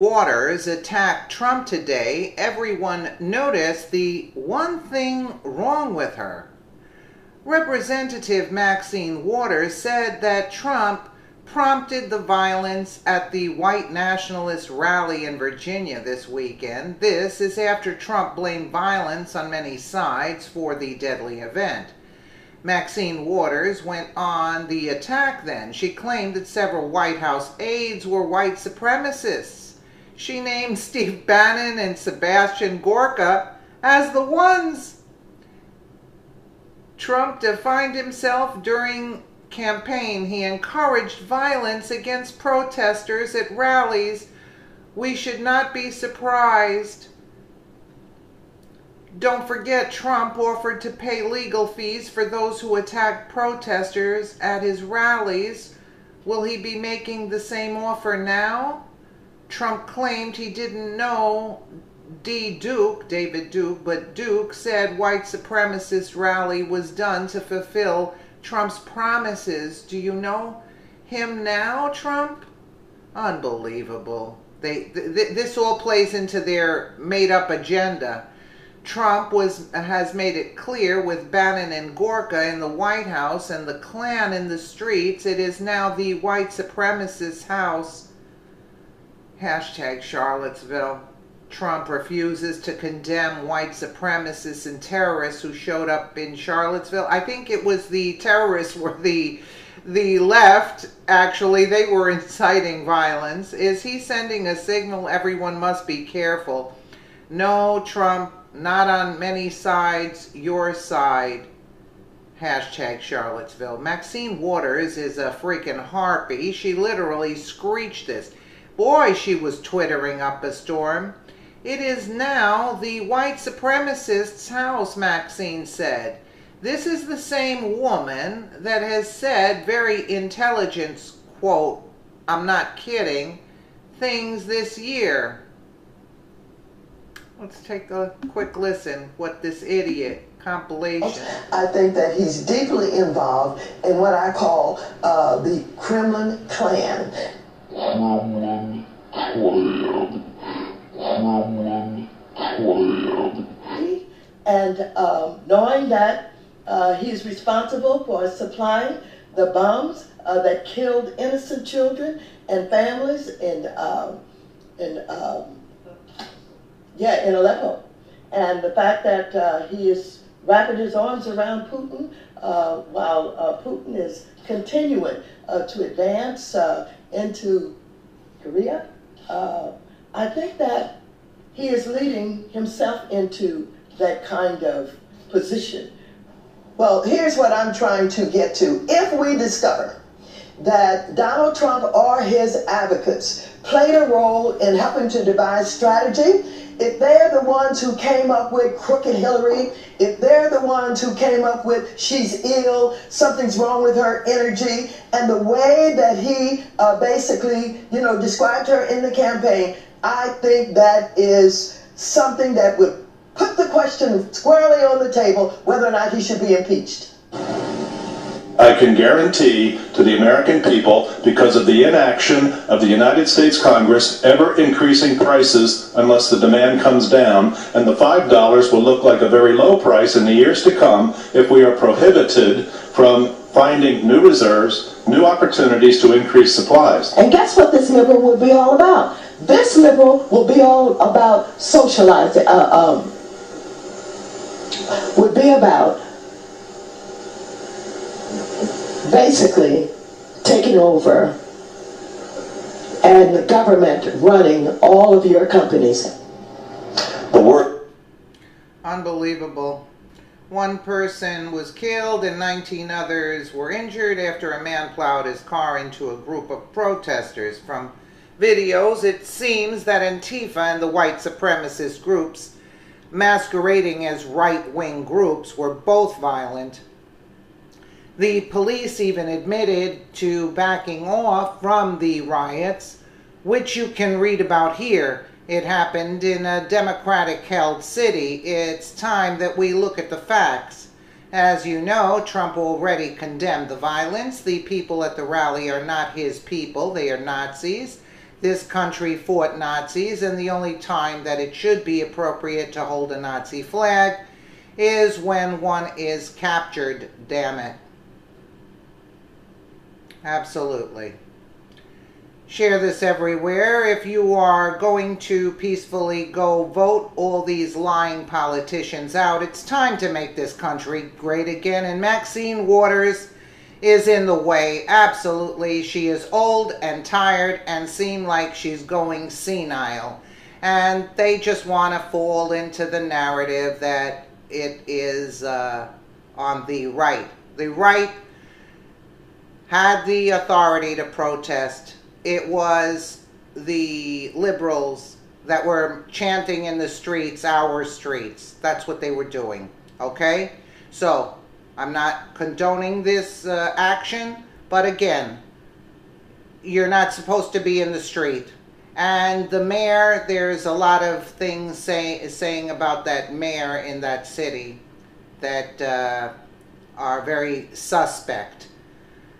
Waters attacked Trump today, everyone noticed the one thing wrong with her. Representative Maxine Waters said that Trump prompted the violence at the white nationalist rally in Virginia this weekend. This is after Trump blamed violence on many sides for the deadly event. Maxine Waters went on the attack then. She claimed that several White House aides were white supremacists. She named Steve Bannon and Sebastian Gorka as the ones. Trump defined himself during campaign. He encouraged violence against protesters at rallies. We should not be surprised. Don't forget, Trump offered to pay legal fees for those who attacked protesters at his rallies. Will he be making the same offer now? Trump claimed he didn't know David Duke, but Duke said white supremacist rally was done to fulfill Trump's promises. Do you know him now, Trump? Unbelievable. This all plays into their made-up agenda. Trump has made it clear with Bannon and Gorka in the White House and the Klan in the streets, it is now the white supremacist house. #Charlottesville. Trump refuses to condemn white supremacists and terrorists who showed up in Charlottesville. I think it was the terrorists were the left. Actually, they were inciting violence. Is he sending a signal everyone must be careful? No, Trump, not on many sides, your side. #Charlottesville. Maxine Waters is a freaking harpy. She literally screeched this. Boy, she was twittering up a storm. It is now the white supremacist's house, Maxine said. This is the same woman that has said very intelligent, quote, I'm not kidding, things this year. Let's take a quick listen what this idiot compilation. I think that he's deeply involved in what I call the Kremlin Klan. Kremlin Klan. Kremlin Klan. And knowing that he's responsible for supplying the bombs that killed innocent children and families in Aleppo, and the fact that he is wrapping his arms around Putin while Putin is continuing to advance into Korea, I think that he is leading himself into that kind of position. Well, here's what I'm trying to get to. If we discover that Donald Trump or his advocates played a role in helping to devise strategy, if they're the ones who came up with Crooked Hillary, if they're the ones who came up with she's ill, something's wrong with her energy, and the way that he basically, described her in the campaign, I think that is something that would put the question squarely on the table whether or not he should be impeached. I can guarantee to the American people, because of the inaction of the United States Congress ever increasing prices unless the demand comes down, and the $5 will look like a very low price in the years to come if we are prohibited from finding new reserves, new opportunities to increase supplies. And guess what this liberal will be all about? This liberal will be all about socializing, would be about basically taking over and the government running all of your companies. The work. Unbelievable. One person was killed and 19 others were injured after a man plowed his car into a group of protesters. From videos, it seems that Antifa and the white supremacist groups masquerading as right-wing groups were both violent. The police even admitted to backing off from the riots, which you can read about here. It happened in a Democratic-held city. It's time that we look at the facts. As you know, Trump already condemned the violence. The people at the rally are not his people. They are Nazis. this country fought Nazis, and the only time that it should be appropriate to hold a Nazi flag is when one is captured, damn it. Absolutely. Share this everywhere. If you are going to peacefully go vote all these lying politicians out, it's time to make this country great again. And Maxine Waters is in the way. Absolutely. She is old and tired and seems like she's going senile. And they just want to fall into the narrative that it is on the right. The right had the authority to protest. It was the liberals that were chanting in the streets, our streets. That's what they were doing. Okay? So, I'm not condoning this action, but again, you're not supposed to be in the street. And the mayor, there's a lot of things saying about that mayor in that city that are very suspect.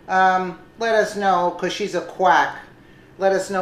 Let us know, because she's a quack. Let us know